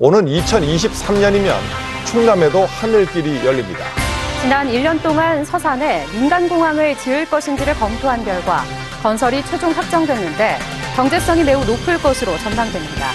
오는 2023년이면 충남에도 하늘길이 열립니다. 지난 1년 동안 서산에 민간공항을 지을 것인지를 검토한 결과 건설이 최종 확정됐는데 경제성이 매우 높을 것으로 전망됩니다.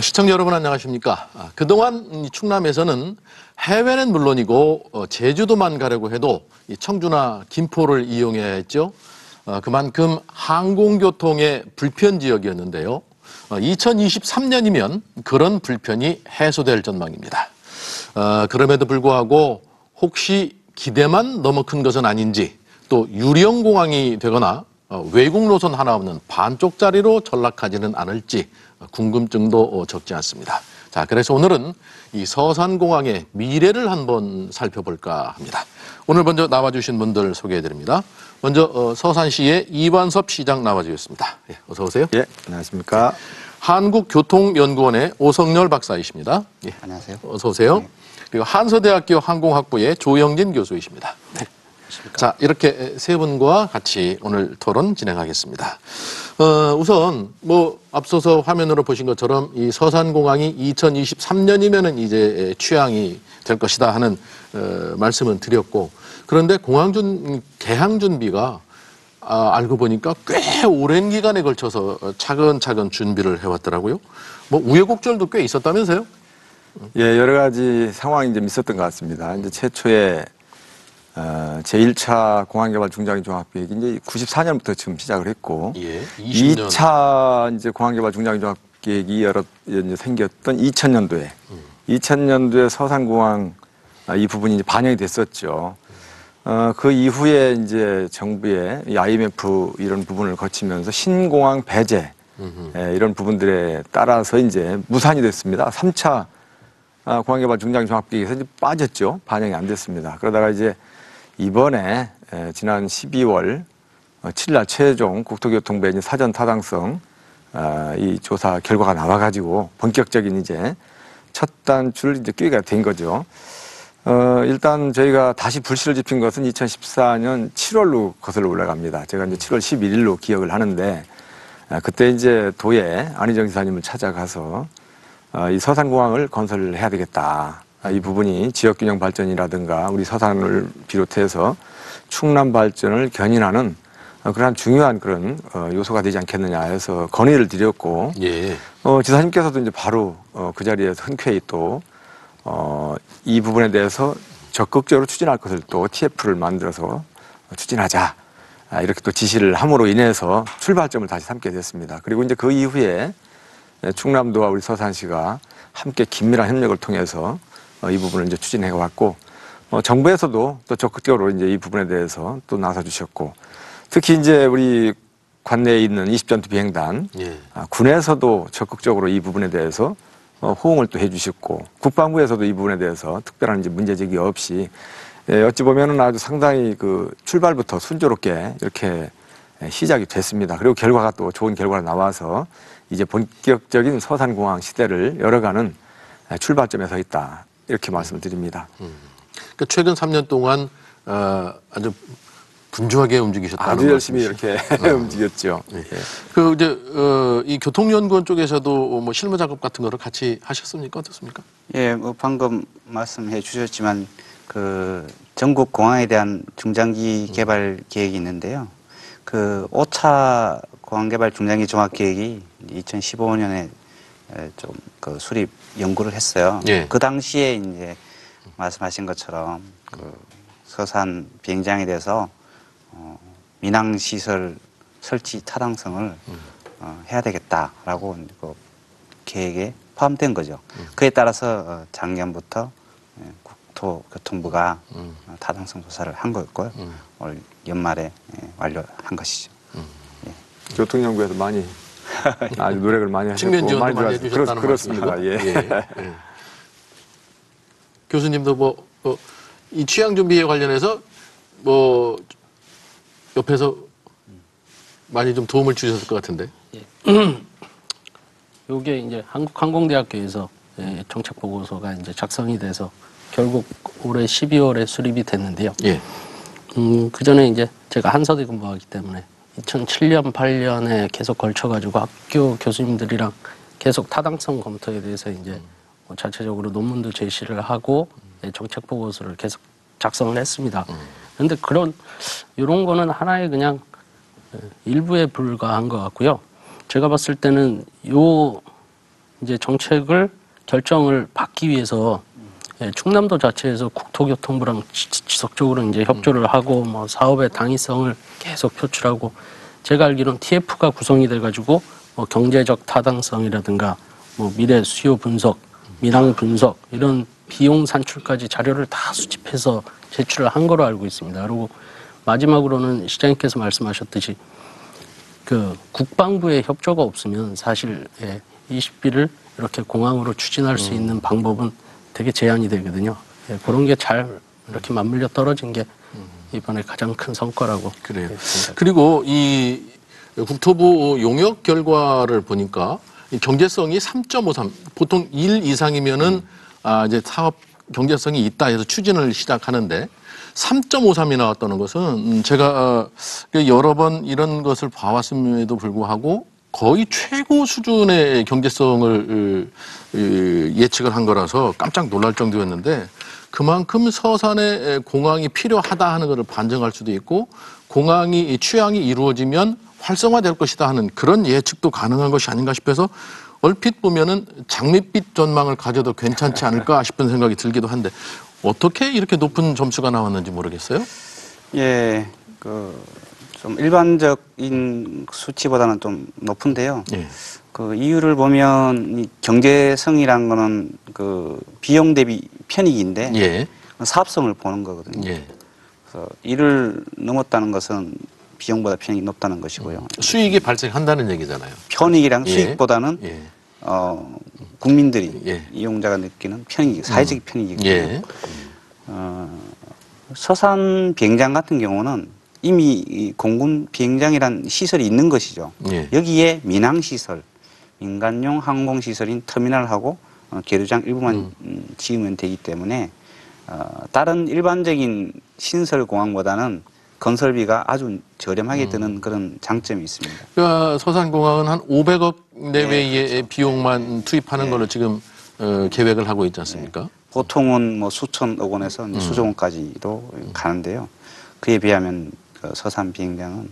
시청자 여러분 안녕하십니까. 그동안 충남에서는 해외는 물론이고 제주도만 가려고 해도 청주나 김포를 이용해야 했죠. 그만큼 항공교통의 불편 지역이었는데요. 2023년이면 그런 불편이 해소될 전망입니다. 그럼에도 불구하고 혹시 기대만 너무 큰 것은 아닌지, 또 유령공항이 되거나 외국 노선 하나 없는 반쪽짜리로 전락하지는 않을지 궁금증도 적지 않습니다. 자, 그래서 오늘은 이 서산공항의 미래를 한번 살펴볼까 합니다. 오늘 먼저 나와주신 분들 소개해드립니다. 먼저 서산시의 이완섭 시장 나와주셨습니다. 예, 어서 오세요. 예, 안녕하십니까. 한국교통연구원의 오성열 박사이십니다. 예, 안녕하세요. 어서 오세요. 네. 그리고 한서대학교 항공학부의 조영진 교수이십니다. 네. 자, 이렇게 세 분과 같이 오늘 토론 진행하겠습니다. 우선 앞서서 화면으로 보신 것처럼 이 서산공항이 2023년이면은 이제 취항이 될 것이다 하는 말씀은 드렸고, 그런데 개항 준비가 알고 보니까 꽤 오랜 기간에 걸쳐서 차근차근 준비를 해왔더라고요. 우여곡절도 꽤 있었다면서요? 예, 여러 가지 상황이 좀 있었던 것 같습니다. 이제 최초에 제1차 공항개발 중장기 종합계획이 이제 94년부터 지금 시작을 했고, 예, 20년. 2차 이제 공항개발 중장기 종합계획이 이제 생겼던 2000년도에 2000년도에 서산공항 이 부분이 이제 반영이 됐었죠. 그 이후에 이제 정부의 IMF 이런 부분을 거치면서 신공항 배제 이런 부분들에 따라서 이제 무산이 됐습니다. 3차 공항개발 중장기 종합계획에서 이제 빠졌죠. 반영이 안 됐습니다. 그러다가 이제 이번에 지난 12월 7일 최종 국토교통부의 사전 타당성 이 조사 결과가 나와가지고 본격적인 이제 첫 단추를 이제 꿰게 된 거죠. 일단 저희가 다시 불씨를 지핀 것은 2014년 7월로 거슬러 올라갑니다. 제가 이제 7월 11일로 기억을 하는데, 그때 이제 도에 안희정 지사님을 찾아가서 이 서산공항을 건설해야 되겠다. 이 부분이 지역균형 발전이라든가 우리 서산을 비롯해서 충남 발전을 견인하는 그런 중요한 그런 요소가 되지 않겠느냐 해서 건의를 드렸고, 예. 지사님께서도 이제 바로 그 자리에서 흔쾌히 또 이 부분에 대해서 적극적으로 추진할 것을 또 TF를 만들어서 추진하자, 이렇게 또 지시를 함으로 인해서 출발점을 다시 삼게 됐습니다. 그리고 이제 그 이후에 충남도와 우리 서산시가 함께 긴밀한 협력을 통해서 이 부분을 이제 추진해 왔고, 정부에서도 또 적극적으로 이제 이 부분에 대해서 또 나서 주셨고, 특히 이제 우리 관내에 있는 20전투 비행단, 예. 군에서도 적극적으로 이 부분에 대해서 호응을 또 해주셨고, 국방부에서도 이 부분에 대해서 특별한 이제 문제 제기 없이 어찌 보면은 아주 상당히 그 출발부터 순조롭게 이렇게 시작이 됐습니다. 그리고 결과가 또 좋은 결과가 나와서 이제 본격적인 서산공항 시대를 열어가는 출발점에 서 있다, 이렇게 말씀을 드립니다. 그러니까 최근 3년 동안 아주 분주하게 움직이셨다는 아주 열심히 이렇게 움직였죠. 예. 그 이제 이 교통연구원 쪽에서도 실무 작업 같은 거를 같이 하셨습니까? 어떻습니까? 예, 방금 말씀해 주셨지만 그 전국 공항에 대한 중장기 개발 계획이 있는데요. 그 5차 공항개발 중장기 종합계획이 2015년에 좀 그 수립 연구를 했어요. 예. 그 당시에 이제 말씀하신 것처럼 그 서산 비행장에 대해서 민항시설 설치 타당성을 해야 되겠다라고 그 계획에 포함된 거죠. 그에 따라서 작년부터 국토교통부가 타당성 조사를 한 거였고요. 올 연말에 완료한 것이죠. 예. 교통연구에서 많이 아주 노력을 많이 하셨고 측면 지원도 많이 많이 해주셨다는 그렇습니다. 말씀이시고. 예. 예. 교수님도 이 취향 준비에 관련해서 옆에서 많이 좀 도움을 주셨을 것 같은데. 요게 이제 한국항공대학교에서 정책 보고서가 이제 작성이 돼서 결국 올해 12월에 수립이 됐는데요. 예. 그 전에 이제 제가 한서대 근무하기 때문에 2007년, 8년에 계속 걸쳐가지고 학교 교수님들이랑 계속 타당성 검토에 대해서 이제 자체적으로 논문도 제시를 하고 정책 보고서를 계속 작성을 했습니다. 그런데 이런 거는 하나의 그냥 일부에 불과한 것 같고요. 제가 봤을 때는 이제 정책을 결정을 받기 위해서 충남도 자체에서 국토교통부랑 지속적으로 이제 협조를 하고 사업의 당위성을 계속 표출하고 제가 알기로는 TF가 구성이 돼가지고 경제적 타당성이라든가 미래 수요 분석, 민항 분석 이런 비용 산출까지 자료를 다 수집해서 제출을 한 거로 알고 있습니다. 그리고 마지막으로는 시장님께서 말씀하셨듯이 그 국방부의 협조가 없으면 사실 20비를 이렇게 공항으로 추진할 수 있는 방법은 되게 제한이 되거든요. 그런 게 잘 이렇게 맞물려 떨어진 게 이번에 가장 큰 성과라고. 그래요. 그리고 이 국토부 용역 결과를 보니까 이 경제성이 3.53, 보통 1 이상이면은 이제 사업 경제성이 있다 해서 추진을 시작하는데 3.53이 나왔다는 것은 제가 여러 번 이런 것을 봐왔음에도 불구하고 거의 최고 수준의 경제성을 예측을 한 거라서 깜짝 놀랄 정도였는데 그만큼 서산에 공항이 필요하다 하는 것을 반증할 수도 있고 공항이 취향이 이루어지면 활성화될 것이다 하는 그런 예측도 가능한 것이 아닌가 싶어서 얼핏 보면은 장밋빛 전망을 가져도 괜찮지 않을까 싶은 생각이 들기도 한데 어떻게 이렇게 높은 점수가 나왔는지 모르겠어요? 예, 좀 일반적인 수치보다는 좀 높은데요. 예. 그 이유를 보면 이 경제성이란 거는 그 비용 대비 편익인데 예. 사업성을 보는 거거든요. 예. 그래서 이를 넘었다는 것은 비용보다 편익이 높다는 것이고요. 수익이 발생한다는 얘기잖아요. 편익이랑 예. 수익보다는 예. 국민들이 예. 이용자가 느끼는 편익, 사회적 편익이거든요. 예. 서산 비행장 같은 경우는 이미 이 공군 비행장이란 시설이 있는 것이죠. 예. 여기에 민항시설, 민간용 항공시설인 터미널하고 계류장 일부만 지으면 되기 때문에 다른 일반적인 신설공항보다는 건설비가 아주 저렴하게 드는 그런 장점이 있습니다. 그러니까 서산공항은 한 500억 내외의 비용만 투입하는 걸로 지금 계획을 하고 있지 않습니까? 보통은 뭐 수천억 원에서 이제 수조 원까지도 가는데요. 그에 비하면 그 서산 비행장은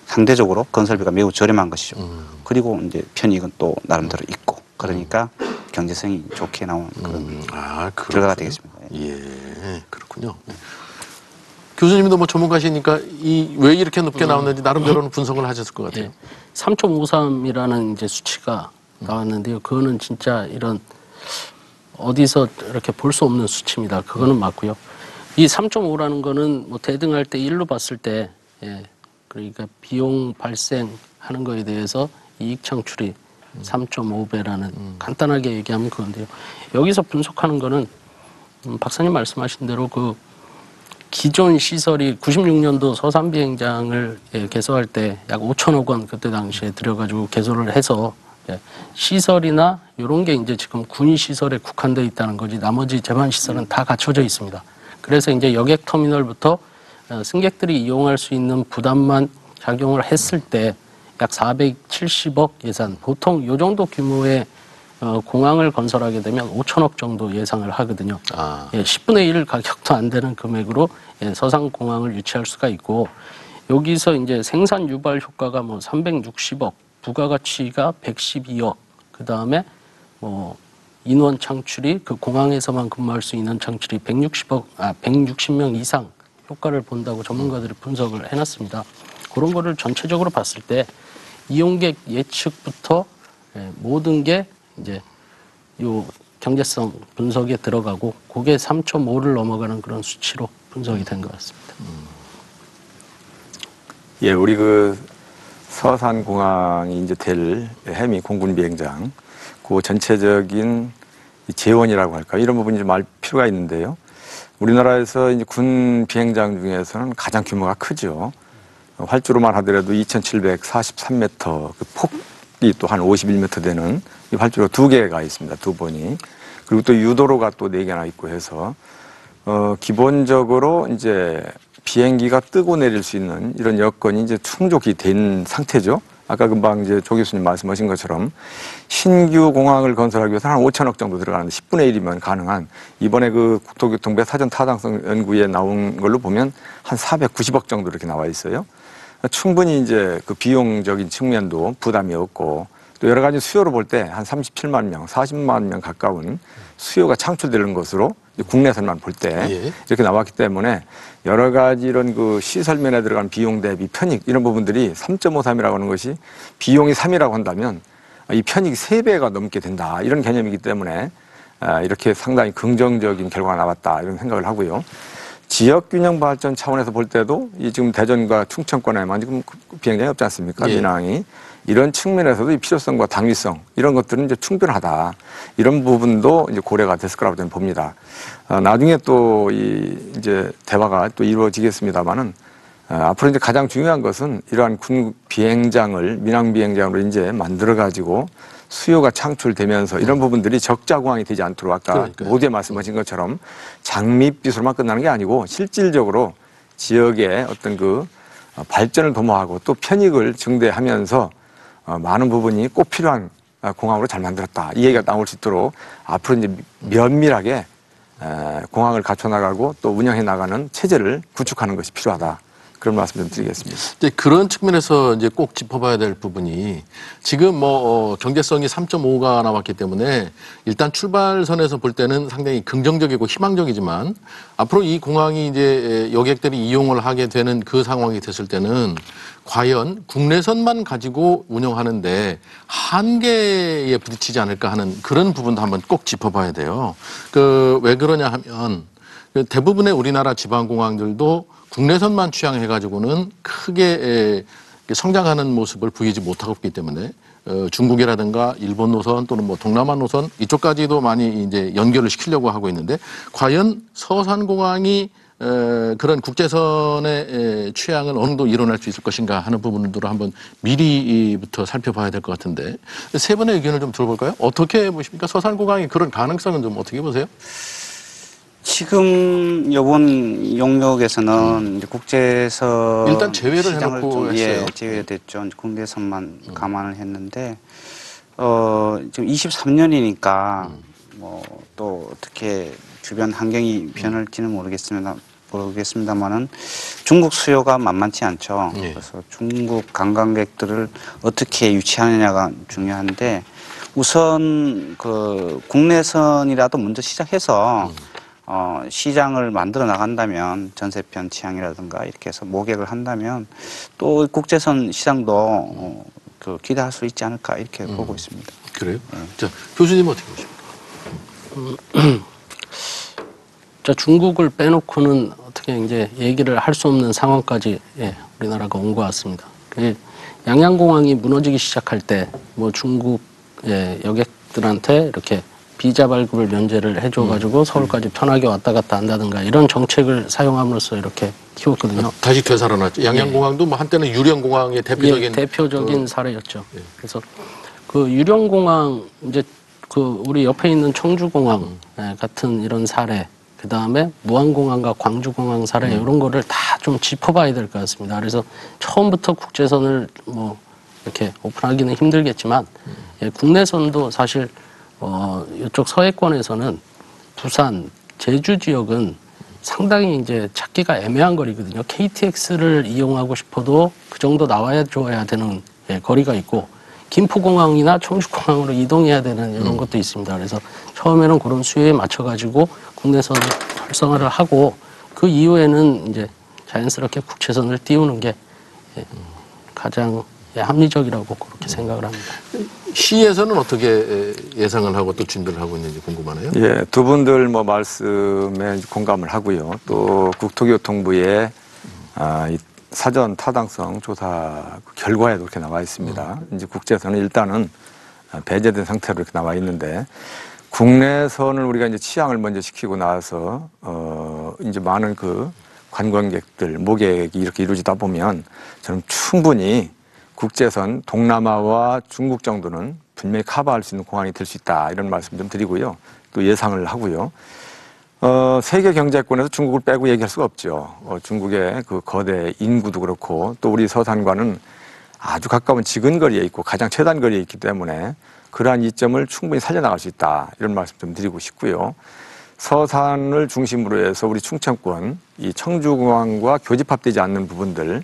상대적으로 건설비가 매우 저렴한 것이죠. 그리고 이제 편익은 또 나름대로 있고 그러니까 경제성이 좋게 나온 그런 결과가 되겠습니다. 예, 그렇군요. 교수님도 뭐 전문가시니까 왜 이렇게 높게 나왔는지 나름대로는 분석을 하셨을 것 같아요. 예. 3.53이라는 이제 수치가 나왔는데요. 그거는 진짜 이런 어디서 이렇게 볼 수 없는 수치입니다. 그거는 맞고요. 이 3.5라는 거는 뭐 대등할 때 1로 봤을 때, 그러니까 비용 발생하는 거에 대해서 이익 창출이 3.5배라는 간단하게 얘기하면 그건데요. 여기서 분석하는 거는 박사님 말씀하신 대로 그 기존 시설이 96년도 서산 비행장을 개소할 때 약 5천억 원 그때 당시에 들여가지고 개소를 해서 시설이나 이런 게 이제 지금 군 시설에 국한되어 있다는 거지 나머지 제반 시설은 다 갖춰져 있습니다. 그래서 이제 여객 터미널부터 승객들이 이용할 수 있는 부담만 작용을 했을 때 약 470억 예산, 보통 이 정도 규모의 공항을 건설하게 되면 5천억 정도 예상을 하거든요. 10분의 1 가격도 안 되는 금액으로 서산공항을 유치할 수가 있고 여기서 이제 생산 유발 효과가 뭐 360억, 부가가치가 112억, 그 다음에 뭐 인원 창출이 그 공항에서만 근무할 수 있는 창출이 160명 이상 효과를 본다고 전문가들이 분석을 해놨습니다. 그런 거를 전체적으로 봤을 때 이용객 예측부터 모든 게 이제 요 경제성 분석에 들어가고 그게 3.5를 넘어가는 그런 수치로 분석이 된 것 같습니다. 예, 우리 그 서산공항이 이제 될 해미 공군 비행장 그 전체적인 이 재원이라고 할까 이런 부분이 좀 알 필요가 있는데요. 우리나라에서 이제 군 비행장 중에서는 가장 규모가 크죠. 활주로만 하더라도 2,743m, 그 폭이 또 한 51m 되는 이 활주로 2개가 있습니다. 2번이. 그리고 또 유도로가 또 4개나 있고 해서 기본적으로 이제 비행기가 뜨고 내릴 수 있는 이런 여건이 이제 충족이 된 상태죠. 아까 금방 이제 조 교수님 말씀하신 것처럼 신규 공항을 건설하기 위해서 한 5천억 정도 들어가는데 10분의 1이면 가능한 이번에 그 국토교통부의 사전 타당성 연구에 나온 걸로 보면 한 490억 정도 이렇게 나와 있어요. 충분히 이제 그 비용적인 측면도 부담이 없고 또 여러 가지 수요로 볼 때 한 37만 명, 40만 명 가까운 수요가 창출되는 것으로 국내선만 볼 때 이렇게 나왔기 때문에 여러 가지 이런 그 시설면에 들어간 비용 대비 편익 이런 부분들이 3.53이라고 하는 것이 비용이 3이라고 한다면 이 편익이 3배가 넘게 된다 이런 개념이기 때문에 이렇게 상당히 긍정적인 결과가 나왔다 이런 생각을 하고요. 지역균형 발전 차원에서 볼 때도 이 지금 대전과 충청권에만 지금 비행장이 없지 않습니까? 민항이. 이런 측면에서도 이 필요성과 당위성 이런 것들은 이제 충분하다. 이런 부분도 이제 고려가 됐을 거라고 저는 봅니다. 나중에 또 이제 대화가 또 이루어지겠습니다만은 앞으로 이제 가장 중요한 것은 이러한 군 비행장을 민항 비행장으로 이제 만들어 가지고 수요가 창출되면서 이런 부분들이 적자 공항이 되지 않도록 아까 모두에 말씀하신 것처럼 장밋빛으로만 끝나는 게 아니고 실질적으로 지역의 어떤 그 발전을 도모하고 또 편익을 증대하면서 많은 부분이 꼭 필요한 공항으로 잘 만들었다. 이 얘기가 나올 수 있도록 앞으로 이제 면밀하게 공항을 갖춰나가고 또 운영해 나가는 체제를 구축하는 것이 필요하다. 그런 말씀 좀 드리겠습니다. 이제 그런 측면에서 이제 꼭 짚어봐야 될 부분이 지금 뭐 경제성이 3.5가 나왔기 때문에 일단 출발선에서 볼 때는 상당히 긍정적이고 희망적이지만 앞으로 이 공항이 이제 여객들이 이용을 하게 되는 그 상황이 됐을 때는 과연 국내선만 가지고 운영하는데 한계에 부딪히지 않을까 하는 그런 부분도 한번 꼭 짚어봐야 돼요. 왜 그러냐 하면 대부분의 우리나라 지방공항들도 국내선만 취향해가지고는 크게 성장하는 모습을 보이지 못하고 있기 때문에 중국이라든가 일본 노선 또는 뭐 동남아 노선 이쪽까지도 많이 이제 연결을 시키려고 하고 있는데 과연 서산공항이 그런 국제선의 취향을 어느 정도 일어날 수 있을 것인가 하는 부분들을 한번 미리부터 살펴봐야 될 것 같은데 세 분의 의견을 좀 들어볼까요? 어떻게 보십니까? 서산공항이 그런 가능성은 좀 어떻게 보세요? 지금 이번 용역에서는 이제 국제선 일단 제외를 시장을 해놓고 좀, 했어요. 제외됐죠. 국내선만 감안을 했는데 지금 23년이니까 뭐 또 어떻게 주변 환경이 변할지는 모르겠습니다만은 중국 수요가 만만치 않죠. 그래서 중국 관광객들을 어떻게 유치하느냐가 중요한데 우선 그 국내선이라도 먼저 시작해서 시장을 만들어 나간다면 전세편 취향이라든가 이렇게 해서 모객을 한다면 또 국제선 시장도 기대할 수 있지 않을까 이렇게 보고 있습니다. 그래요? 자, 교수님 어떻게 보십니까? 자, 중국을 빼놓고는 어떻게 이제 얘기를 할 수 없는 상황까지 우리나라가 온 것 같습니다. 양양공항이 무너지기 시작할 때 뭐 중국 여객들한테 이렇게 비자 발급을 면제를 해줘가지고 서울까지 편하게 왔다 갔다 한다든가 이런 정책을 사용함으로써 이렇게 키웠거든요. 다시 되살아났죠. 양양공항도 뭐 한때는 유령공항의 대표적인 사례였죠. 그래서 그 유령공항 이제 그 우리 옆에 있는 청주공항 같은 이런 사례, 그 다음에 무안공항과 광주공항 사례 이런 거를 다 좀 짚어봐야 될 것 같습니다. 그래서 처음부터 국제선을 뭐 이렇게 오픈하기는 힘들겠지만 국내선도 사실 이쪽 서해권에서는 부산, 제주 지역은 상당히 이제 찾기가 애매한 거리거든요. KTX를 이용하고 싶어도 그 정도 나와야 줘야 되는 거리가 있고 김포공항이나 청주공항으로 이동해야 되는 이런 것도 있습니다. 그래서 처음에는 그런 수요에 맞춰가지고 국내선 활성화를 하고 그 이후에는 이제 자연스럽게 국제선을 띄우는 게 가장 합리적이라고 그렇게 생각을 합니다. 시에서는 어떻게 예상을 하고 또 준비를 하고 있는지 궁금하네요. 예, 두 분들 뭐 말씀에 공감을 하고요. 또 국토교통부의 이 사전 타당성 조사 결과에도 그렇게 나와 있습니다. 이제 국제선은 일단은 배제된 상태로 이렇게 나와 있는데 국내선을 우리가 이제 취항을 먼저 시키고 나서 이제 많은 그 관광객들, 모객이 이렇게 이루어지다 보면 저는 충분히 국제선 동남아와 중국 정도는 분명히 커버할 수 있는 공항이 될 수 있다 이런 말씀 좀 드리고요. 또 예상을 하고요. 세계 경제권에서 중국을 빼고 얘기할 수가 없죠. 중국의 그 거대 인구도 그렇고 또 우리 서산과는 아주 가까운 지근거리에 있고 가장 최단 거리에 있기 때문에 그러한 이점을 충분히 살려나갈 수 있다 이런 말씀 좀 드리고 싶고요. 서산을 중심으로 해서 우리 충청권 이 청주공항과 교집합되지 않는 부분들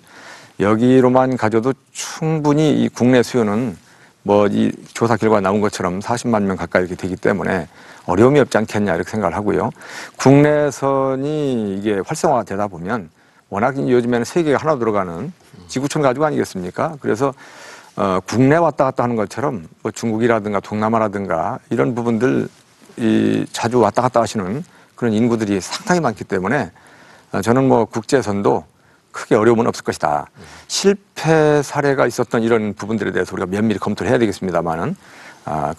여기로만 가져도 충분히 이 국내 수요는 뭐 이 조사 결과 나온 것처럼 40만 명 가까이 이렇게 되기 때문에 어려움이 없지 않겠냐 이렇게 생각을 하고요. 국내선이 이게 활성화되다 보면 워낙 요즘에는 세계가 하나 들어가는 지구촌 가지고 아니겠습니까? 그래서 국내 왔다 갔다 하는 것처럼 뭐 중국이라든가 동남아라든가 이런 부분들 자주 왔다 갔다 하시는 그런 인구들이 상당히 많기 때문에 저는 뭐 국제선도 크게 어려움은 없을 것이다. 실패 사례가 있었던 이런 부분들에 대해서 우리가 면밀히 검토를 해야 되겠습니다만은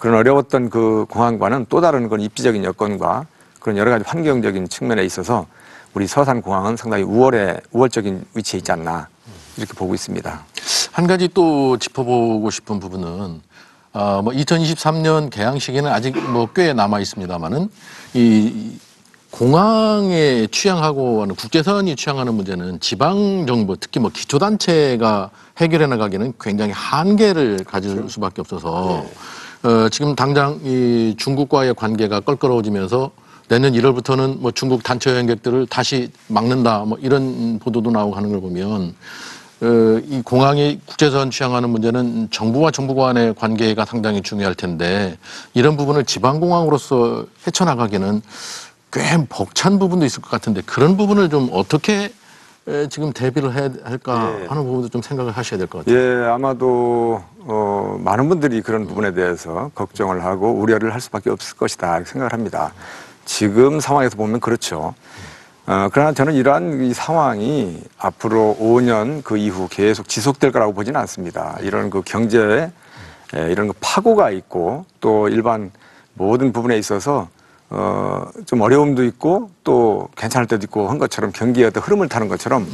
그런 어려웠던 그 공항과는 또 다른 그런 입지적인 여건과 그런 여러 가지 환경적인 측면에 있어서 우리 서산공항은 상당히 우월적인 위치에 있지 않나 이렇게 보고 있습니다. 한 가지 또 짚어보고 싶은 부분은 뭐 2023년 개항 시기는 아직 뭐 꽤 남아 있습니다만은 이 공항에 취항하고 하는 국제선이 취항하는 문제는 지방 정부 특히 뭐 기초단체가 해결해 나가기는 굉장히 한계를 가질 수밖에 없어서 지금 당장 이 중국과의 관계가 껄끄러워지면서 내년 1월부터는 뭐 중국 단체 여행객들을 다시 막는다 뭐 이런 보도도 나오고 하는 걸 보면 이 공항이 국제선 취항하는 문제는 정부와 정부 간의 관계가 상당히 중요할 텐데 이런 부분을 지방공항으로서 헤쳐나가기는 꽤 벅찬 부분도 있을 것 같은데 그런 부분을 좀 어떻게 지금 대비를 해야 할까 하는 부분도 좀 생각을 하셔야 될 것 같아요. 예, 아마도 많은 분들이 그런 부분에 대해서 걱정을 하고 우려를 할 수밖에 없을 것이다 이렇게 생각을 합니다. 지금 상황에서 보면 그렇죠. 그러나 저는 이러한 이 상황이 앞으로 5년 그 이후 계속 지속될 거라고 보지는 않습니다. 이런 그 경제에 이런 그 파고가 있고 또 일반 모든 부분에 있어서 좀 어려움도 있고 또 괜찮을 때도 있고 한 것처럼 경기의 어떤 흐름을 타는 것처럼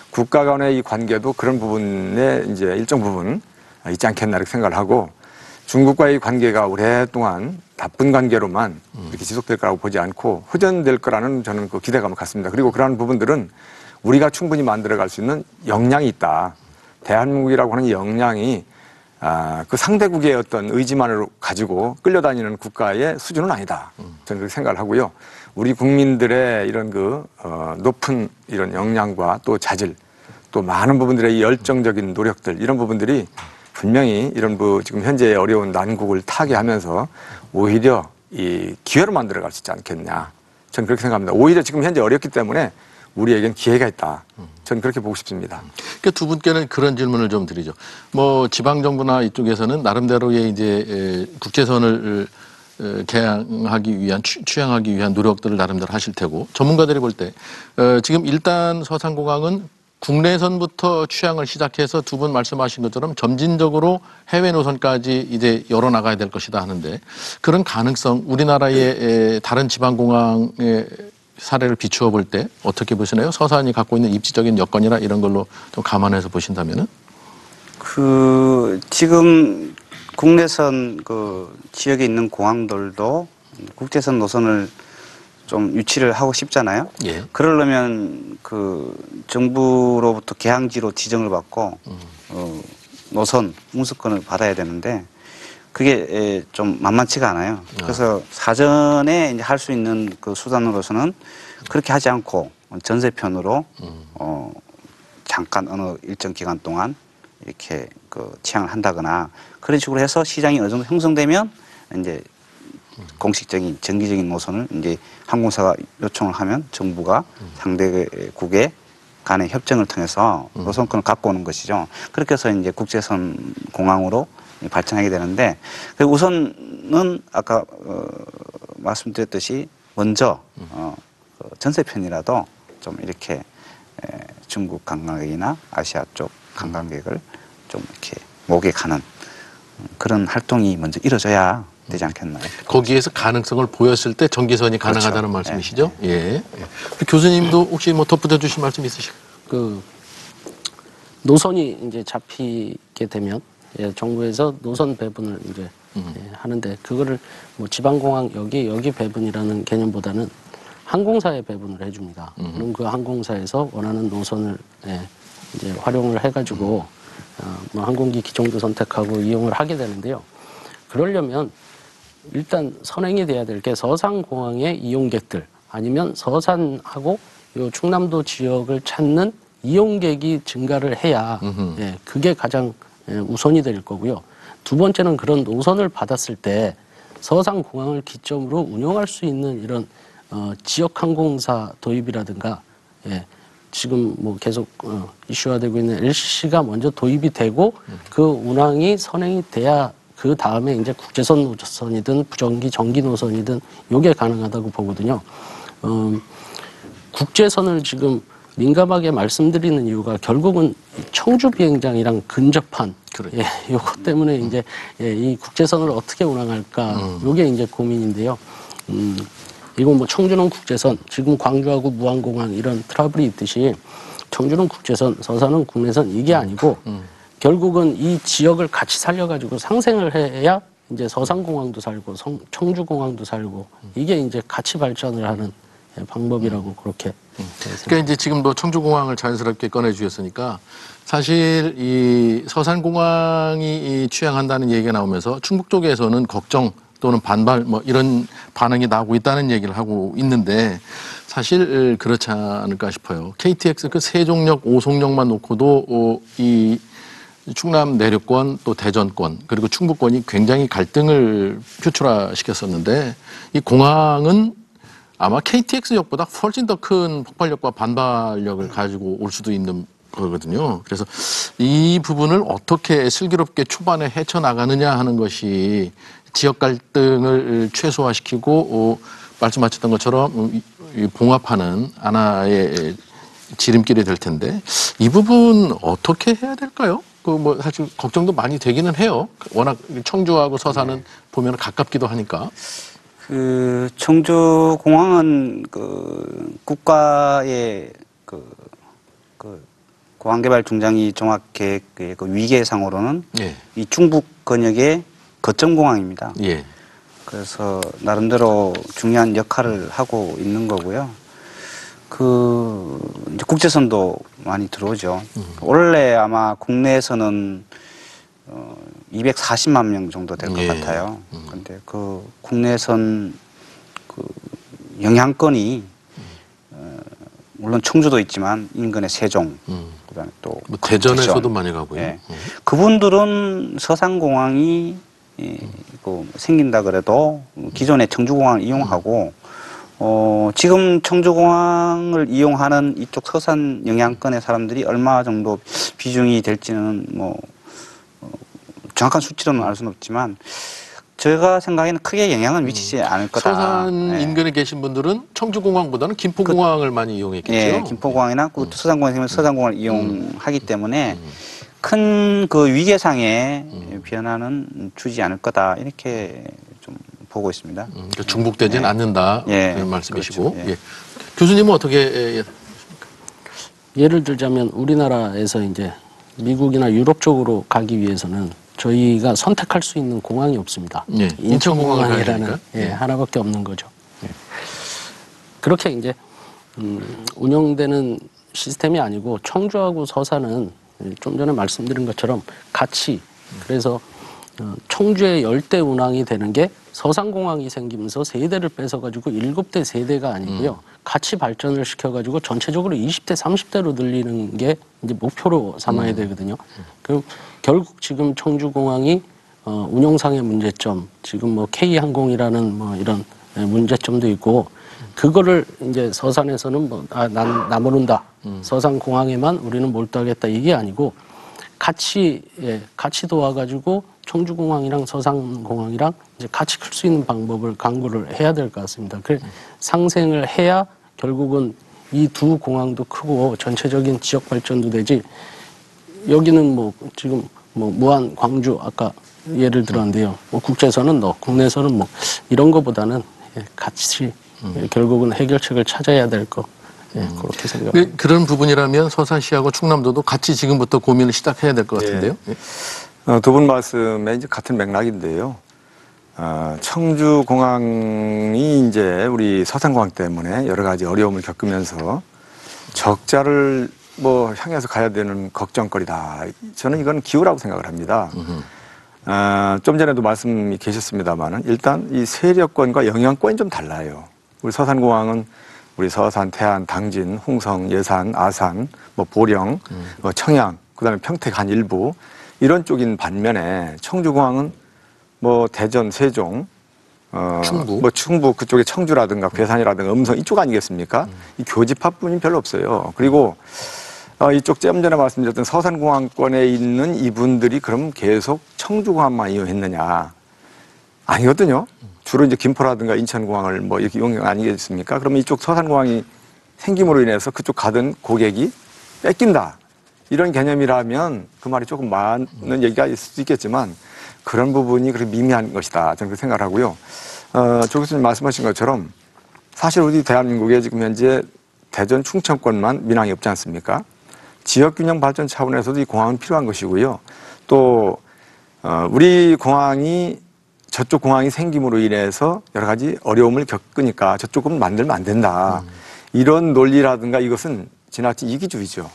국가 간의 이 관계도 그런 부분에 이제 일정 부분 있지 않겠나 이렇게 생각을 하고 중국과의 관계가 오랫동안 나쁜 관계로만 이렇게 지속될 거라고 보지 않고 호전될 거라는 저는 그 기대감을 갖습니다. 그리고 그러한 부분들은 우리가 충분히 만들어갈 수 있는 역량이 있다. 대한민국이라고 하는 역량이 그 상대국의 어떤 의지만을 가지고 끌려다니는 국가의 수준은 아니다. 저는 그렇게 생각을 하고요. 우리 국민들의 이런 그 높은 이런 역량과 또 자질, 또 많은 부분들의 이 열정적인 노력들 이런 부분들이 분명히 이런 지금 현재의 어려운 난국을 타개하면서 오히려 이 기회로 만들어갈 수 있지 않겠냐. 저는 그렇게 생각합니다. 오히려 지금 현재 어렵기 때문에 우리에겐 기회가 있다. 저는 그렇게 보고 싶습니다. 그러니까 두 분께는 그런 질문을 좀 드리죠. 뭐 지방 정부나 이쪽에서는 나름대로의 이제 국제선을 개항하기 위한 취항하기 위한 노력들을 나름대로 하실 테고 전문가들이 볼 때 지금 일단 서산공항은 국내선부터 취항을 시작해서 두 분 말씀하신 것처럼 점진적으로 해외 노선까지 이제 열어나가야 될 것이다 하는데 그런 가능성 우리나라의 다른 지방공항의 사례를 비추어 볼 때 어떻게 보시나요? 서산이 갖고 있는 입지적인 여건이나 이런 걸로 좀 감안해서 보신다면은? 지금 국내선 그 지역에 있는 공항들도 국제선 노선을 좀 유치를 하고 싶잖아요. 예. 그러려면 그 정부로부터 개항지로 지정을 받고 노선 운수권을 받아야 되는데 그게 좀 만만치가 않아요. 그래서 사전에 이제 할 수 있는 그 수단으로서는 그렇게 하지 않고 전세편으로 잠깐 어느 일정 기간 동안 이렇게 그 취항을 한다거나 그런 식으로 해서 시장이 어느 정도 형성되면 이제 공식적인 정기적인 노선을 이제 항공사가 요청을 하면 정부가 상대국의 간의 협정을 통해서 노선권을 갖고 오는 것이죠. 그렇게 해서 이제 국제선 공항으로 발전하게 되는데 우선은 아까 말씀드렸듯이 먼저 전세편이라도 좀 이렇게 중국 관광객이나 아시아 쪽 관광객을 좀 이렇게 목격하는 그런 활동이 먼저 이루어져야 되지 않겠나요? 거기에서 가능성을 보였을 때 전기선이 가능하다는 그렇죠. 말씀이시죠? 예. 교수님도 혹시 뭐 덧붙여 주실 말씀 있으실까요? 그 노선이 이제 잡히게 되면 정부에서 노선 배분을 이제 하는데 그거를 뭐 지방공항 여기 배분이라는 개념보다는 항공사에 배분을 해줍니다. 그럼 그 항공사에서 원하는 노선을 이제 활용을 해가지고 뭐 항공기 기종도 선택하고 이용을 하게 되는데요. 그러려면 일단 선행이 돼야 될 게 서산공항의 이용객들 아니면 서산하고 요 충남도 지역을 찾는 이용객이 증가를 해야 그게 가장 우선이 될 거고요. 두 번째는 그런 노선을 받았을 때 서산공항을 기점으로 운영할 수 있는 이런 지역 항공사 도입이라든가 지금 뭐 계속 이슈화되고 있는 LCC가 먼저 도입이 되고 그 운항이 선행이 돼야 그 다음에 이제 국제선 노선이든 부정기 정기 노선이든 요게 가능하다고 보거든요. 국제선을 지금 민감하게 말씀드리는 이유가 결국은 청주 비행장이랑 근접한 요것 때문에 이제 이 국제선을 어떻게 운항할까 요게 이제 고민인데요. 이건 뭐 청주는 국제선, 지금 광주하고 무안공항 이런 트러블이 있듯이 청주는 국제선, 서산은 국내선 이게 아니고 결국은 이 지역을 같이 살려가지고 상생을 해야 이제 서산공항도 살고 청주공항도 살고 이게 이제 같이 발전을 하는 방법이라고 그렇게. 그러니까 이제 지금 뭐 청주공항을 자연스럽게 꺼내 주셨으니까 사실 이 서산공항이 취향한다는 얘기가 나오면서 충북 쪽에서는 걱정 또는 반발 뭐 이런 반응이 나오고 있다는 얘기를 하고 있는데 사실 그렇지 않을까 싶어요. KTX 그 세종역, 오송역만 놓고도 이 충남 내륙권 또 대전권 그리고 충북권이 굉장히 갈등을 표출화시켰었는데 이 공항은 아마 KTX역보다 훨씬 더 큰 폭발력과 반발력을 가지고 올 수도 있는 거거든요. 그래서 이 부분을 어떻게 슬기롭게 초반에 헤쳐나가느냐 하는 것이 지역 갈등을 최소화시키고 말씀하셨던 것처럼 봉합하는 하나의 지름길이 될 텐데 이 부분 어떻게 해야 될까요? 그 뭐 사실 걱정도 많이 되기는 해요. 워낙 청주하고 서산은 보면 가깝기도 하니까. 그 청주공항은 그 국가의 그 공항개발 중장기 종합계획의 그 위계상으로는 이 충북 권역의 거점공항입니다. 그래서 나름대로 중요한 역할을 하고 있는 거고요. 그 이제 국제선도 많이 들어오죠. 원래 아마 국내에서는 240만 명 정도 될 것 같아요. 그런데 그 국내선 그 영향권이 물론 청주도 있지만 인근의 세종, 그다음에 또 뭐 대전에서도 많이 가고요. 그분들은 서산공항이 생긴다 그래도 기존의 청주공항을 이용하고 지금 청주공항을 이용하는 이쪽 서산 영향권의 사람들이 얼마 정도 비중이 될지는 뭐 정확한 수치로는 알 수는 없지만 제가 생각에는 크게 영향은 미치지 않을 거다. 서산 인근에 계신 분들은 청주공항보다는 김포공항을 많이 이용했겠죠. 김포공항이나 서산공항에 생기면 서산공항을 이용하기 때문에 큰 그 위계상의 변화는 주지 않을 거다 이렇게 좀 보고 있습니다. 그러니까 중복되지는 않는다 그런 말씀이시고 그렇죠. 교수님은 어떻게 예를 들자면 우리나라에서 이제 미국이나 유럽 쪽으로 가기 위해서는 저희가 선택할 수 있는 공항이 없습니다. 인천공항이라는 하나밖에 없는 거죠. 그렇게 이제 운영되는 시스템이 아니고 청주하고 서산은 좀 전에 말씀드린 것처럼 같이 그래서 청주의 열대 운항이 되는 게 서산공항이 생기면서 세대를 뺏어가지고 7대 세대가 아니고요. 같이 발전을 시켜가지고 전체적으로 20대, 30대로 늘리는 게 이제 목표로 삼아야 되거든요. 그럼 결국 지금 청주공항이 운영상의 문제점, 지금 뭐 K항공이라는 뭐 이런 문제점도 있고 그거를 이제 서산에서는 나 모른다. 서산공항에만 우리는 몰두하겠다 이게 아니고 같이 도와가지고 청주공항이랑 서산공항이랑 이제 같이 클 수 있는 방법을 강구를 해야 될 것 같습니다. 그래 상생을 해야 결국은 이 두 공항도 크고 전체적인 지역 발전도 되지. 여기는 뭐 지금 뭐 무안, 광주 아까 예를 들었는데요. 뭐 국제선은 국내선은 뭐 이런 거보다는 같이 결국은 해결책을 찾아야 될 거. 그렇게 생각합니다. 그런 부분이라면 서산시하고 충남도도 같이 지금부터 고민을 시작해야 될 것 같은데요. 두 분 말씀에 이제 같은 맥락인데요. 청주공항이 이제 우리 서산공항 때문에 여러 가지 어려움을 겪으면서 적자를 향해서 가야 되는 걱정거리다. 저는 이건 기우라고 생각을 합니다. 좀 전에도 말씀이 계셨습니다만은 일단 이 세력권과 영향권이 좀 달라요. 우리 서산공항은 우리 서산, 태안, 당진, 홍성, 예산, 아산, 보령, 청양, 그다음에 평택 한 일부 이런 쪽인 반면에 청주공항은 대전, 세종, 충북 그쪽에 청주라든가 괴산이라든가 음성 이쪽 아니겠습니까? 이 교집합분이 별로 없어요. 그리고 이쪽 좀 전에 말씀드렸던 서산공항권에 있는 이분들이 그럼 계속 청주공항만 이용했느냐? 아니거든요. 주로 이제 김포라든가 인천공항을 이렇게 이용한 거 아니겠습니까? 그러면 이쪽 서산공항이 생김으로 인해서 그쪽 가던 고객이 뺏긴다. 이런 개념이라면 그 말이 조금 많은 얘기가 있을 수 있겠지만 그런 부분이 그렇게 미미한 것이다. 저는 그렇게 생각을 하고요. 조 교수님 말씀하신 것처럼 사실 우리 대한민국에 지금 현재 대전 충청권만 민항이 없지 않습니까? 지역균형 발전 차원에서도 이 공항은 필요한 것이고요. 또 우리 공항이 저쪽 공항이 생김으로 인해서 여러 가지 어려움을 겪으니까 저쪽은 만들면 안 된다. 이런 논리라든가 이것은 지나친 이기주의죠.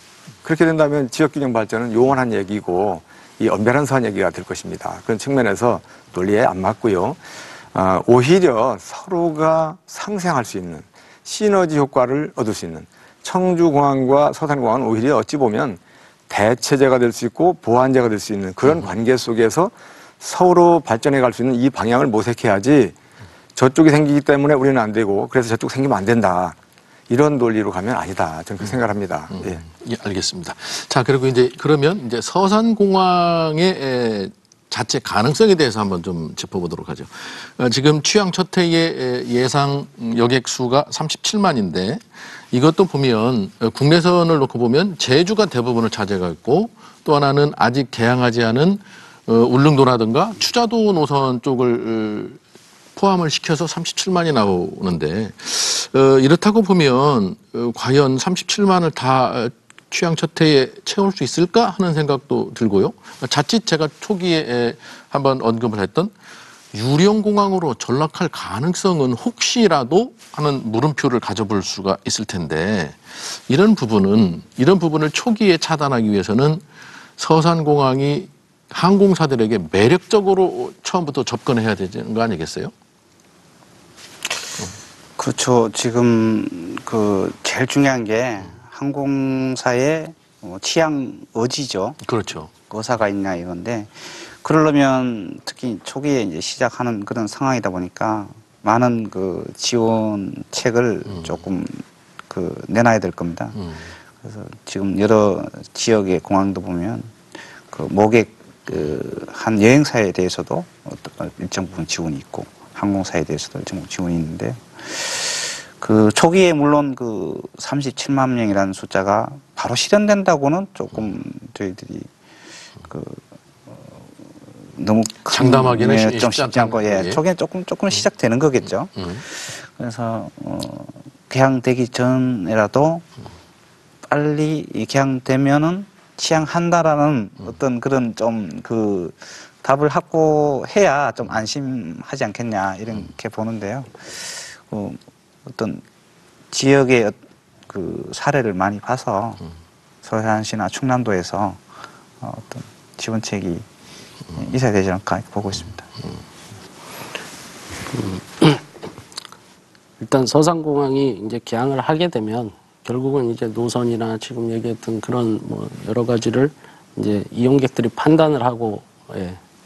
그렇게 된다면 지역균형 발전은 요원한 얘기고 이 언밸런스한 얘기가 될 것입니다. 그런 측면에서 논리에 안 맞고요. 오히려 서로가 상생할 수 있는 시너지 효과를 얻을 수 있는 청주공항과 서산공항은 오히려 어찌 보면 대체제가 될 수 있고 보완제가 될 수 있는 그런 관계 속에서 서로 발전해 갈 수 있는 이 방향을 모색해야지 저쪽이 생기기 때문에 우리는 안 되고 그래서 저쪽 생기면 안 된다. 이런 논리로 가면 아니다. 저는 그렇게 생각을 합니다. 예, 알겠습니다. 자, 그리고 그러면 서산공항의 자체 가능성에 대해서 한번 좀 짚어보도록 하죠. 지금 취항 첫 해의 예상 여객 수가 37만인데 이것도 보면 국내선을 놓고 보면 제주가 대부분을 차지하고 있고 또 하나는 아직 개항하지 않은 울릉도라든가 추자도 노선 쪽을 포함을 시켜서 37만이 나오는데 이렇다고 보면 과연 37만을 다 취향 첫 해에 채울 수 있을까 하는 생각도 들고요. 자칫 제가 초기에 한번 언급을 했던 유령공항으로 전락할 가능성은 혹시라도 하는 물음표를 가져볼 수가 있을 텐데 이런 부분을 초기에 차단하기 위해서는 서산공항이 항공사들에게 매력적으로 처음부터 접근해야 되는 거 아니겠어요? 그렇죠. 지금 제일 중요한 게 항공사의 취향 의지죠. 그렇죠. 의사가 있냐 이건데 그러려면 특히 초기에 이제 시작하는 그런 상황이다 보니까 많은 지원책을 조금 내놔야 될 겁니다. 그래서 지금 여러 지역의 공항도 보면 모객 한 여행사에 대해서도 어떤 일정 부분 지원이 있고 항공사에 대해서도 일정 부분 지원이 있는데 초기에 물론 37만 명이라는 숫자가 바로 실현된다고는 조금 저희들이 너무 장담하기는 좀 쉽지 않고 초기에 조금 시작되는 거겠죠. 그래서 개항되기 전에라도 빨리 개항되면은 취항한다라는 어떤 그런 좀 답을 확보해야 좀 안심하지 않겠냐 이렇게 보는데요. 어떤 지역의 사례를 많이 봐서 서산시나 충남도에서 어떤 지원책이 있어야 되지 않을까 보고 있습니다. 일단 서산공항이 이제 개항을 하게 되면 결국은 이제 노선이나 지금 얘기했던 그런 여러 가지를 이제 이용객들이 판단을 하고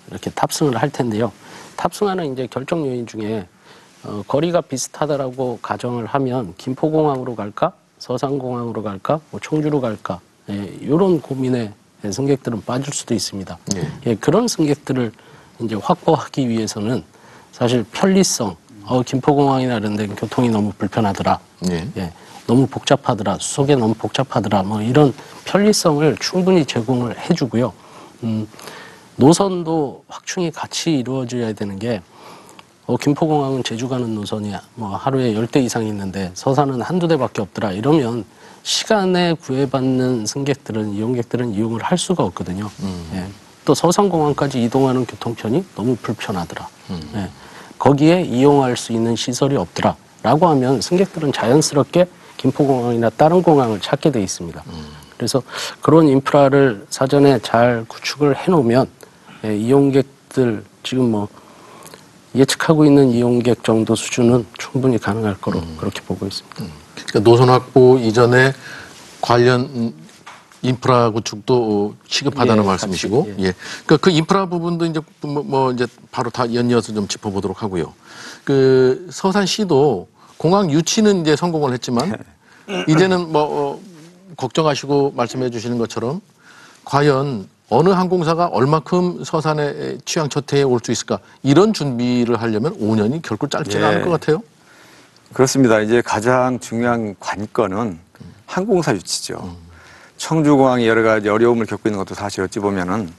이렇게 탑승을 할 텐데요. 탑승하는 이제 결정 요인 중에 거리가 비슷하다라고 가정을 하면 김포공항으로 갈까, 서산공항으로 갈까, 청주로 갈까 이런 고민에 승객들은 빠질 수도 있습니다. 그런 승객들을 이제 확보하기 위해서는 사실 편리성, 김포공항이나 이런 데 교통이 너무 불편하더라. 너무 복잡하더라. 수속에 너무 복잡하더라. 이런 편리성을 충분히 제공을 해주고요. 노선도 확충이 같이 이루어져야 되는 게 김포공항은 제주 가는 노선이 뭐 하루에 10대 이상이 있는데 서산은 한두 대밖에 없더라. 이러면 시간에 구애받는 승객들은 이용객들은 이용을 할 수가 없거든요. 예. 또 서산공항까지 이동하는 교통편이 너무 불편하더라. 예. 거기에 이용할 수 있는 시설이 없더라라고 하면 승객들은 자연스럽게 김포공항이나 다른 공항을 찾게 돼 있습니다. 그래서 그런 인프라를 사전에 잘 구축을 해놓으면 이용객들 지금 뭐 예측하고 있는 이용객 정도 수준은 충분히 가능할 거로 그렇게 보고 있습니다. 그러니까 노선 확보 이전에 관련 인프라 구축도 시급하다는 말씀이시고, 같이, 예. 그러니까 그 인프라 부분도 이제 뭐 이제 바로 다 연이어서 좀 짚어보도록 하고요. 그 서산시도 공항 유치는 이제 성공을 했지만 이제는 뭐 걱정하시고 말씀해 주시는 것처럼 과연 어느 항공사가 얼마큼 서산의 취향 첫해에 올 수 있을까 이런 준비를 하려면 5년이 결코 짧지는 않을 것 같아요. 그렇습니다. 이제 가장 중요한 관건은 항공사 유치죠. 청주공항이 여러 가지 어려움을 겪고 있는 것도 사실 어찌 보면은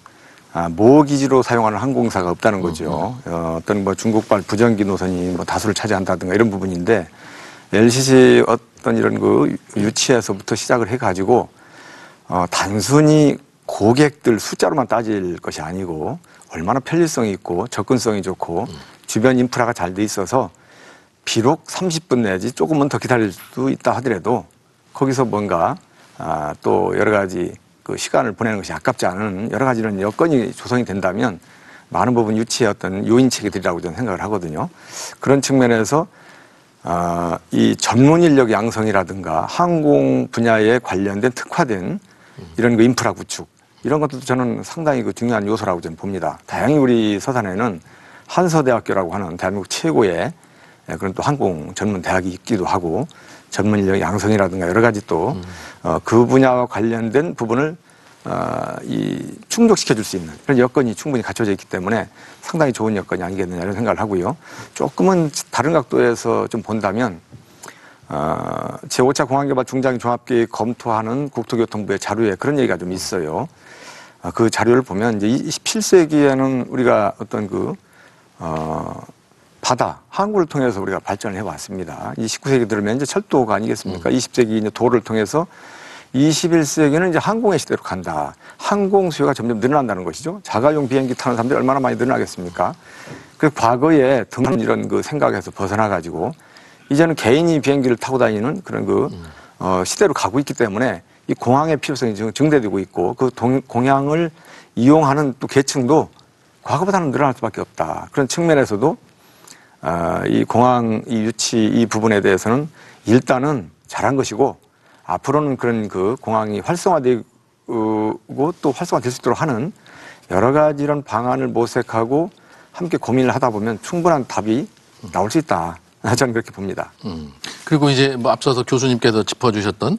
모 기지로 사용하는 항공사가 없다는 거죠. 어떤 뭐 중국발 부정기 노선이 뭐 다수를 차지한다든가 이런 부분인데 LCC 어떤 이런 그 유치에서부터 시작을 해가지고 단순히 고객들 숫자로만 따질 것이 아니고 얼마나 편리성이 있고 접근성이 좋고 주변 인프라가 잘 돼 있어서 비록 30분 내지 조금은 더 기다릴 수 있다 하더라도 거기서 뭔가 또 여러 가지 그 시간을 보내는 것이 아깝지 않은 여러 가지 이런 여건이 조성이 된다면 많은 부분 유치의 어떤 요인체계들이라고 저는 생각을 하거든요. 그런 측면에서 이 전문 인력 양성이라든가 항공 분야에 관련된 특화된 이런 그 인프라 구축 이런 것들도 저는 상당히 그 중요한 요소라고 저는 봅니다. 다행히 우리 서산에는 한서대학교라고 하는 대한민국 최고의 그런 또 항공 전문 대학이 있기도 하고 전문 인력 양성이라든가 여러 가지 또 그 분야와 관련된 부분을 충족시켜 줄 수 있는 그런 여건이 충분히 갖춰져 있기 때문에 상당히 좋은 여건이 아니겠느냐 이런 생각을 하고요. 조금은 다른 각도에서 좀 본다면 제5차 공항개발 중장기 종합계획 검토하는 국토교통부의 자료에 그런 얘기가 좀 있어요. 그 자료를 보면 이제 27세기에는 우리가 어떤 그 바다, 항구를 통해서 우리가 발전을 해왔습니다. 이 19세기 들으면 이제 철도가 아니겠습니까? 20세기 이제 도를 통해서 21세기는 이제 항공의 시대로 간다. 항공 수요가 점점 늘어난다는 것이죠. 자가용 비행기 타는 사람들이 얼마나 많이 늘어나겠습니까? 그 과거에 등 이런 그 생각에서 벗어나가지고 이제는 개인이 비행기를 타고 다니는 그런 그 시대로 가고 있기 때문에 이 공항의 필요성이 지금 증대되고 있고 그 공항을 이용하는 또 계층도 과거보다는 늘어날 수밖에 없다. 그런 측면에서도 이 공항 이 유치 이 부분에 대해서는 일단은 잘한 것이고 앞으로는 그런 그 공항이 활성화되고 또 활성화될 수 있도록 하는 여러 가지 이런 방안을 모색하고 함께 고민을 하다 보면 충분한 답이 나올 수 있다. 저는 그렇게 봅니다. 그리고 이제 뭐 앞서서 교수님께서 짚어주셨던